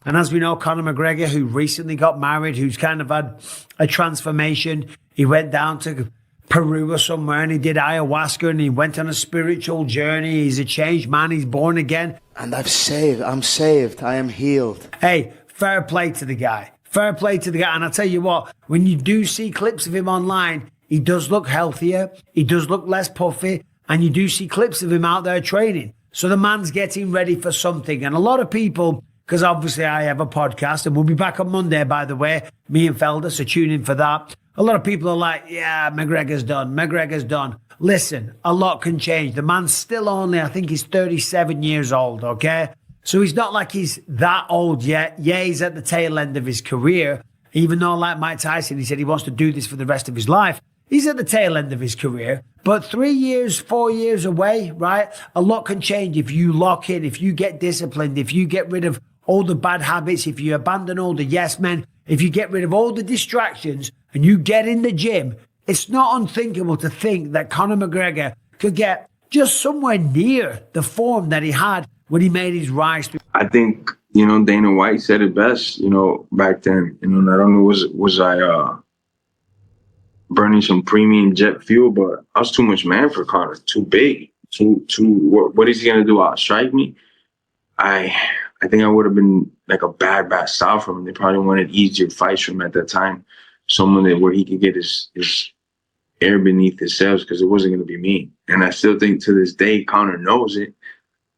And as we know, Conor McGregor, who recently got married, who's kind of had a transformation, he went down to Peru or somewhere and he did ayahuasca and he went on a spiritual journey. He's a changed man. He's born again. And I'm saved. I am healed. Hey, fair play to the guy. Fair play to the guy. And I'll tell you what, when you do see clips of him online, he does look healthier. He does look less puffy. And you do see clips of him out there training. So the man's getting ready for something. And a lot of people, because obviously I have a podcast and we'll be back on Monday, by the way, me and Felder, so tune in for that. A lot of people are like, yeah, McGregor's done. Listen, a lot can change. The man's still only, I think he's 37 years old, okay? So he's not like he's that old yet. Yeah, he's at the tail end of his career. Even though, like Mike Tyson, he said he wants to do this for the rest of his life. He's at the tail end of his career. But 3 years, 4 years away, right? A lot can change if you lock in, if you get disciplined, if you get rid of all the bad habits, if you abandon all the yes men, if you get rid of all the distractions and you get in the gym, it's not unthinkable to think that Conor McGregor could get just somewhere near the form that he had when he made his rise. I think, Dana White said it best, back then. Not only was I burning some premium jet fuel, but I was too much man for Conor, too big, what is he going to do? Outstrike me? I think I would have been like a bad style from him. They probably wanted easier fights from him at that time. Someone where he could get his air beneath his sails, because it wasn't going to be me. And I still think to this day, Conor knows it.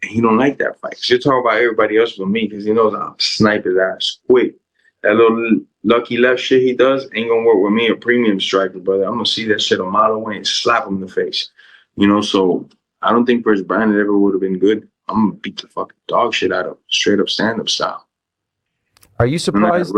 And he don't like that fight. She'll talk about everybody else but me, because he knows I'll snipe his ass quick. That little lucky left shit he does ain't going to work with me, a premium striker, brother. I'm going to see that shit a mile away and slap him in the face. So I don't think Chris Brandon ever would have been good. I'm going to beat the fucking dog shit out of him, straight up stand-up style. Are you surprised?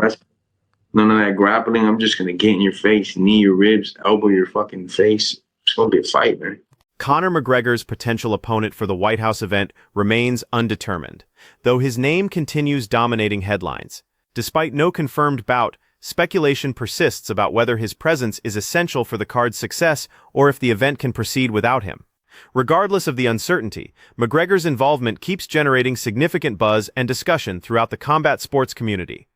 None of that grappling. I'm just going to get in your face, knee your ribs, elbow your fucking face. It's going to be a fight, man. Conor McGregor's potential opponent for the White House event remains undetermined, though his name continues dominating headlines. Despite no confirmed bout, speculation persists about whether his presence is essential for the card's success or if the event can proceed without him. Regardless of the uncertainty, McGregor's involvement keeps generating significant buzz and discussion throughout the combat sports community.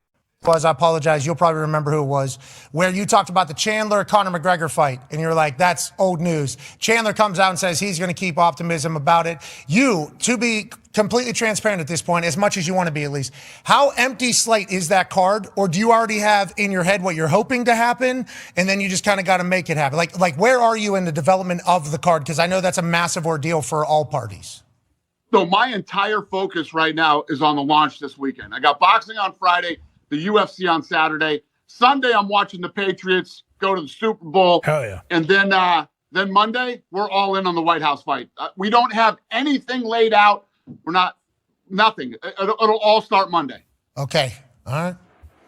I apologize, you'll probably remember who it was, where you talked about the Chandler-Conor McGregor fight, and you're like, that's old news. Chandler comes out and says he's going to keep optimism about it. You, to be completely transparent at this point, as much as you want to be at least, how empty slate is that card? Or do you already have in your head what you're hoping to happen, and then you just kind of got to make it happen? Like where are you in the development of the card? Because I know that's a massive ordeal for all parties. So my entire focus right now is on the launch this weekend. I got boxing on Friday, the UFC on Saturday. Sunday, I'm watching the Patriots go to the Super Bowl. Hell yeah. And then Monday, we're all in on the White House fight. We don't have anything laid out. Nothing. It'll all start Monday. Okay. All right.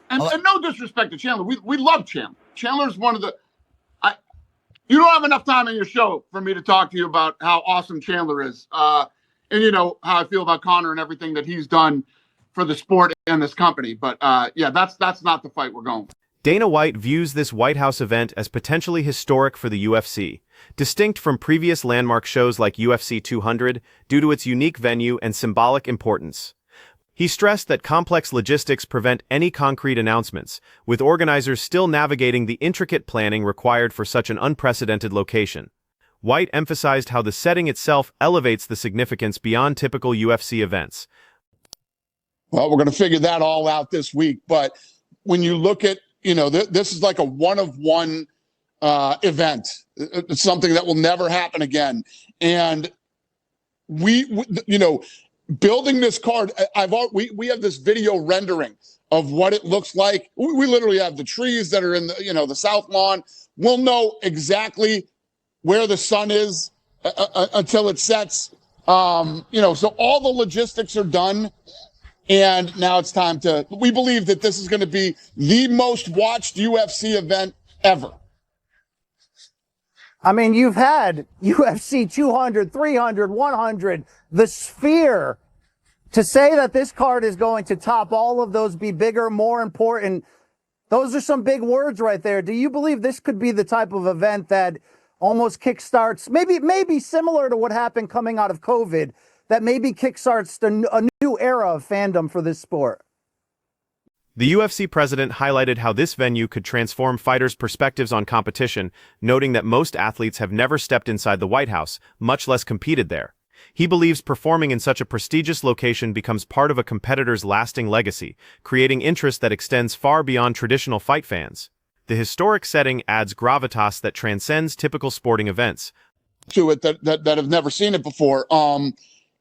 And no disrespect to Chandler. We love Chandler. Chandler's one of the... You don't have enough time in your show for me to talk to you about how awesome Chandler is. And you know how I feel about Conor and everything that he's done for the sport and this company. But yeah, that's not the fight we're going for. Dana White views this White House event as potentially historic for the UFC, distinct from previous landmark shows like UFC 200 due to its unique venue and symbolic importance. He stressed that complex logistics prevent any concrete announcements, with organizers still navigating the intricate planning required for such an unprecedented location. White emphasized how the setting itself elevates the significance beyond typical UFC events. Well, we're going to figure that all out this week. But when you look at, this is like a one-of-one event. It's something that will never happen again. And we building this card, we have this video rendering of what it looks like. We literally have the trees that are in the, the south lawn. We'll know exactly where the sun is until it sets. So all the logistics are done. And now it's time we believe that this is going to be the most watched UFC event ever. I mean, you've had UFC 200, 300, 100, the Sphere. To say that this card is going to top all of those, be bigger, more important, those are some big words right there. Do you believe this could be the type of event that almost kickstarts, maybe similar to what happened coming out of COVID, that maybe kickstarts a new era of fandom for this sport? The UFC president highlighted how this venue could transform fighters' perspectives on competition, noting that most athletes have never stepped inside the White House, much less competed there. He believes performing in such a prestigious location becomes part of a competitor's lasting legacy, creating interest that extends far beyond traditional fight fans. The historic setting adds gravitas that transcends typical sporting events. To it that have never seen it before.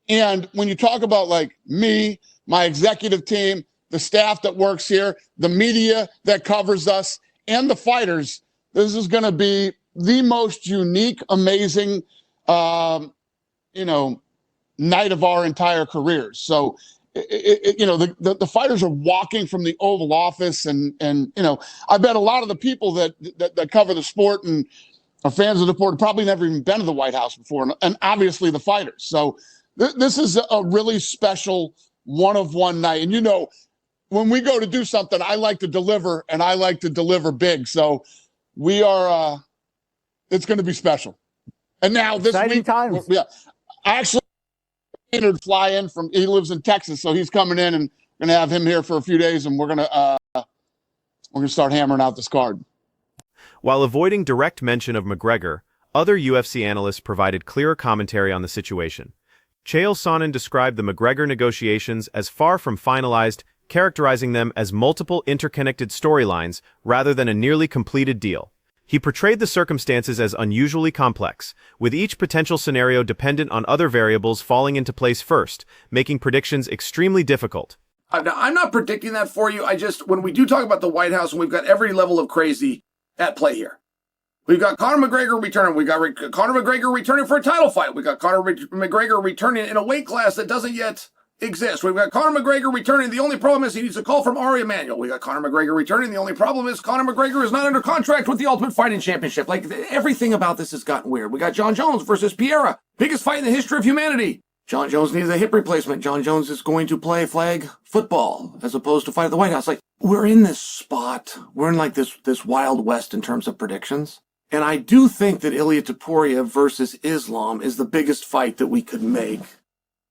And when you talk about like me, my executive team, the staff that works here, the media that covers us, and the fighters, this is going to be the most unique, amazing, night of our entire careers. So, the fighters are walking from the Oval Office, and I bet a lot of the people that cover the sport and are fans of the sport have probably never even been to the White House before, and obviously the fighters. So this is a really special one-of-one night. And when we go to do something, I like to deliver, and I like to deliver big. So we are, it's going to be special. And now this Exciting week, times. yeah, actually, fly in he lives in Texas, so he's coming in, and we're going to have him here for a few days, and we're going to start hammering out this card. While avoiding direct mention of McGregor, other UFC analysts provided clearer commentary on the situation. Chael Sonnen described the McGregor negotiations as far from finalized, characterizing them as multiple interconnected storylines rather than a nearly completed deal. He portrayed the circumstances as unusually complex, with each potential scenario dependent on other variables falling into place first, making predictions extremely difficult. Now, I'm not predicting that for you. When we do talk about the White House, and we've got every level of crazy at play here. We've got Conor McGregor returning. We've got Conor McGregor returning for a title fight. We've got Conor McGregor returning in a weight class that doesn't yet exist. We've got Conor McGregor returning. The only problem is he needs a call from Ari Emanuel. We got Conor McGregor returning. The only problem is Conor McGregor is not under contract with the Ultimate Fighting Championship. Like, everything about this has gotten weird. We got John Jones versus Piera. Biggest fight in the history of humanity. John Jones needs a hip replacement. John Jones is going to play flag football as opposed to fight at the White House. Like, we're in this spot. We're in like this Wild West in terms of predictions. And I do think that Ilia Topuria versus Islam is the biggest fight that we could make,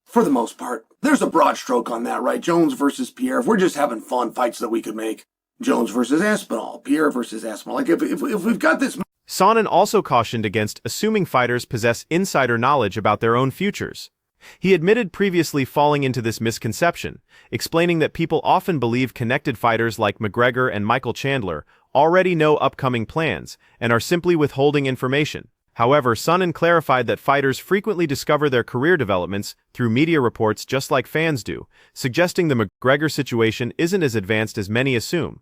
for the most part. There's a broad stroke on that, right? Jones versus Pierre. If we're just having fun, fights that we could make. Jones versus Aspinall. Pierre versus Aspinall. Like, if we've got this... Sonnen also cautioned against assuming fighters possess insider knowledge about their own futures. He admitted previously falling into this misconception, explaining that people often believe connected fighters like McGregor and Michael Chandler already know upcoming plans and are simply withholding information. However, Sonnen clarified that fighters frequently discover their career developments through media reports just like fans do, suggesting the McGregor situation isn't as advanced as many assume.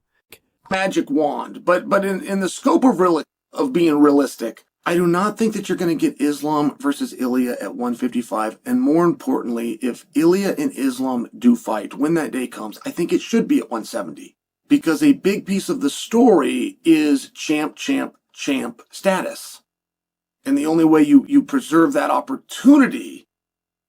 Magic wand, but in the scope of being realistic, I do not think that you're going to get Islam versus Ilia at 155. And more importantly, if Ilia and Islam do fight, when that day comes, I think it should be at 170. Because a big piece of the story is champ status. And the only way you preserve that opportunity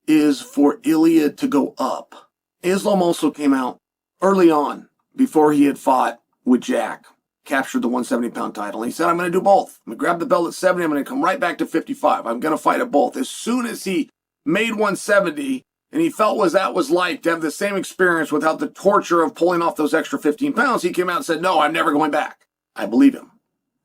is for Ilia to go up. Islam also came out early on, before he had fought with Jack, captured the 170-pound title. And he said, I'm going to do both. I'm going to grab the belt at 70. I'm going to come right back to 55. I'm going to fight at both. As soon as he made 170, and he felt that was like to have the same experience without the torture of pulling off those extra 15 pounds, he came out and said, no, I'm never going back. I believe him.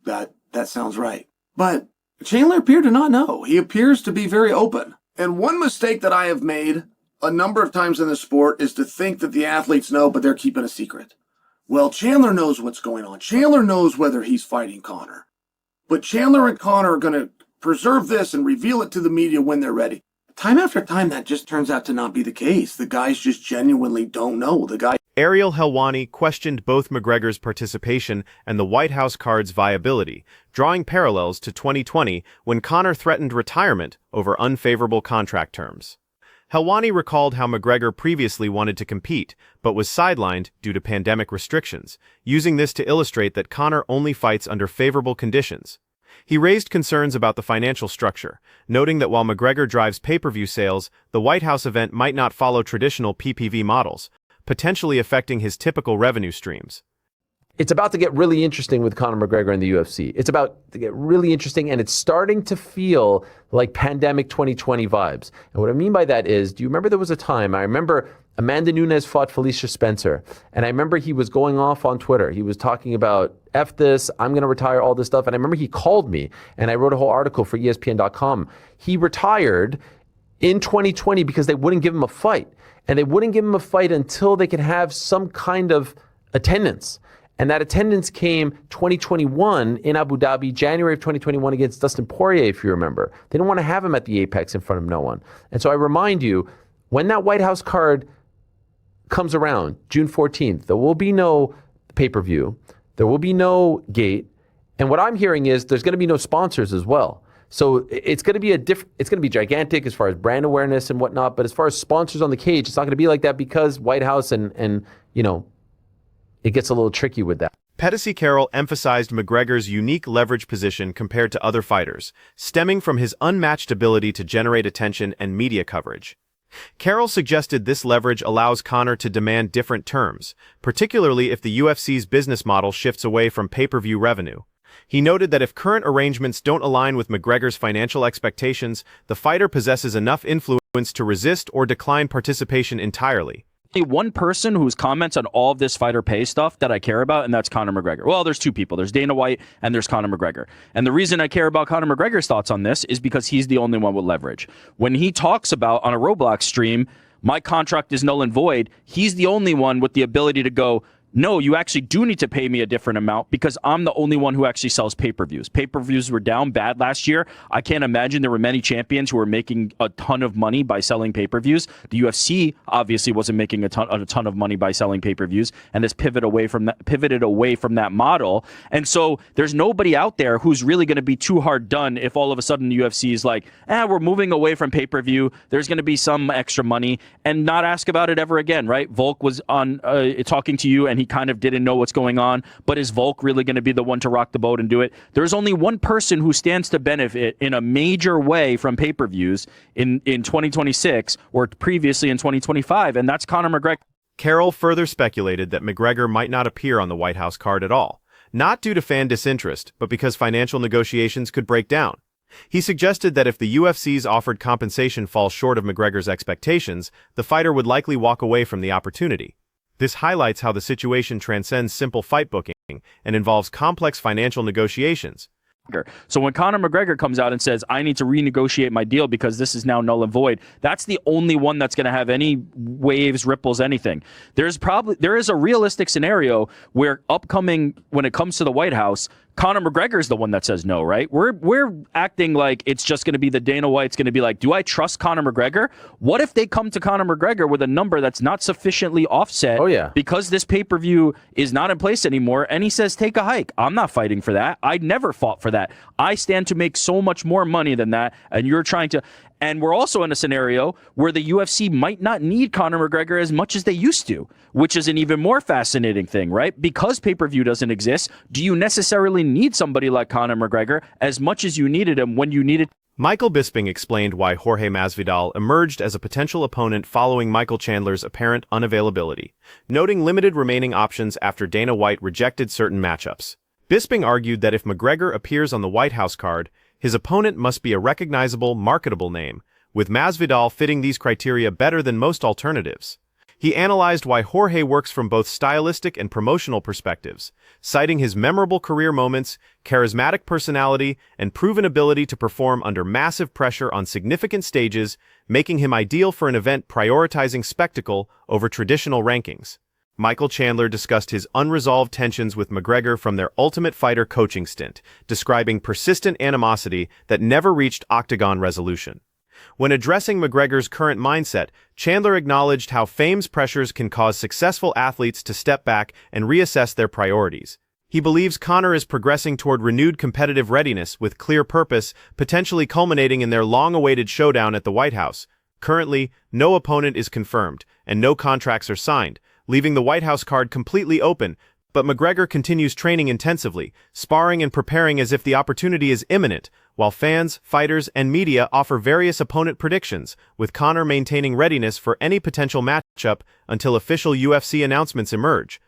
That sounds right. But Chandler appeared to not know. He appears to be very open. And one mistake that I have made a number of times in the sport is to think that the athletes know, but they're keeping a secret. Well, Chandler knows what's going on. Chandler knows whether he's fighting Conor. But Chandler and Conor are going to preserve this and reveal it to the media when they're ready. Time after time, that just turns out to not be the case. The guys just genuinely don't know. Ariel Helwani questioned both McGregor's participation and the White House card's viability, drawing parallels to 2020 when Conor threatened retirement over unfavorable contract terms. Helwani recalled how McGregor previously wanted to compete, but was sidelined due to pandemic restrictions, using this to illustrate that Conor only fights under favorable conditions. He raised concerns about the financial structure, noting that while McGregor drives pay-per-view sales, the White House event might not follow traditional PPV models, potentially affecting his typical revenue streams. it's about to get really interesting with Conor McGregor in the UFC. It's about to get really interesting, and it's starting to feel like pandemic 2020 vibes. And what I mean by that is, do you remember there was a time, I remember Amanda Nunes fought Felicia Spencer, and I remember he was going off on Twitter. He was talking about, F this, I'm going to retire, all this stuff. And I remember he called me, and I wrote a whole article for ESPN.com. He retired in 2020 because they wouldn't give him a fight. And they wouldn't give him a fight until they could have some kind of attendance. And that attendance came 2021 in Abu Dhabi, January of 2021 against Dustin Poirier, if you remember. They didn't want to have him at the Apex in front of no one. And so I remind you, when that White House card comes around, June 14th, there will be no pay-per-view. There will be no gate. And what I'm hearing is there's going to be no sponsors as well. So it's going to be it's going to be gigantic as far as brand awareness and whatnot. But as far as sponsors on the cage, it's not going to be like that because White House and you know, it gets a little tricky with that. Pettis Carroll emphasized McGregor's unique leverage position compared to other fighters, stemming from his unmatched ability to generate attention and media coverage. Carroll suggested this leverage allows Conor to demand different terms, particularly if the UFC's business model shifts away from pay-per-view revenue. He noted that if current arrangements don't align with McGregor's financial expectations, the fighter possesses enough influence to resist or decline participation entirely. One person whose comments on all of this fighter pay stuff that I care about, and that's Conor McGregor. Well, there's two people. There's Dana White and there's Conor McGregor. And the reason I care about Conor McGregor's thoughts on this is because he's the only one with leverage. When he talks about on a Roblox stream, my contract is null and void, he's the only one with the ability to go, no, you actually do need to pay me a different amount because I'm the only one who actually sells pay-per-views. Pay-per-views were down bad last year. I can't imagine there were many champions who were making a ton of money by selling pay-per-views. The UFC obviously wasn't making a ton of money by selling pay-per-views and has pivoted away from that model. And so there's nobody out there who's really going to be too hard done if all of a sudden the UFC is like, we're moving away from pay-per-view. There's going to be some extra money and not ask about it ever again, right? Volk was on talking to you and he kind of didn't know what's going on, but is Volk really going to be the one to rock the boat and do it? There's only one person who stands to benefit in a major way from pay-per-views in 2026 or previously in 2025, and that's Conor McGregor. Carroll further speculated that McGregor might not appear on the White House card at all, not due to fan disinterest, but because financial negotiations could break down. He suggested that if the UFC's offered compensation falls short of McGregor's expectations, the fighter would likely walk away from the opportunity. This highlights how the situation transcends simple fight booking and involves complex financial negotiations. So when Conor McGregor comes out and says, I need to renegotiate my deal because this is now null and void, that's the only one that's going to have any waves, ripples, anything. There is a realistic scenario where when it comes to the White House, Conor McGregor is the one that says no, right? We're acting like it's just going to be the Dana White's going to be like, do I trust Conor McGregor? What if they come to Conor McGregor with a number that's not sufficiently offset because this pay-per-view is not in place anymore, and he says, take a hike. I'm not fighting for that. I never fought for that. I stand to make so much more money than that, and you're trying to... And we're also in a scenario where the UFC might not need Conor McGregor as much as they used to, which is an even more fascinating thing, right? Because pay-per-view doesn't exist, do you necessarily need somebody like Conor McGregor as much as you needed him when you needed... Michael Bisping explained why Jorge Masvidal emerged as a potential opponent following Michael Chandler's apparent unavailability, noting limited remaining options after Dana White rejected certain matchups. Bisping argued that if McGregor appears on the White House card, his opponent must be a recognizable, marketable name, with Masvidal fitting these criteria better than most alternatives. He analyzed why Jorge works from both stylistic and promotional perspectives, citing his memorable career moments, charismatic personality, and proven ability to perform under massive pressure on significant stages, making him ideal for an event prioritizing spectacle over traditional rankings. Michael Chandler discussed his unresolved tensions with McGregor from their Ultimate Fighter coaching stint, describing persistent animosity that never reached Octagon resolution. When addressing McGregor's current mindset, Chandler acknowledged how fame's pressures can cause successful athletes to step back and reassess their priorities. He believes Conor is progressing toward renewed competitive readiness with clear purpose, potentially culminating in their long-awaited showdown at the White House. Currently, no opponent is confirmed, and no contracts are signed, leaving the White House card completely open, but McGregor continues training intensively, sparring and preparing as if the opportunity is imminent, while fans, fighters, and media offer various opponent predictions, with Conor maintaining readiness for any potential matchup until official UFC announcements emerge.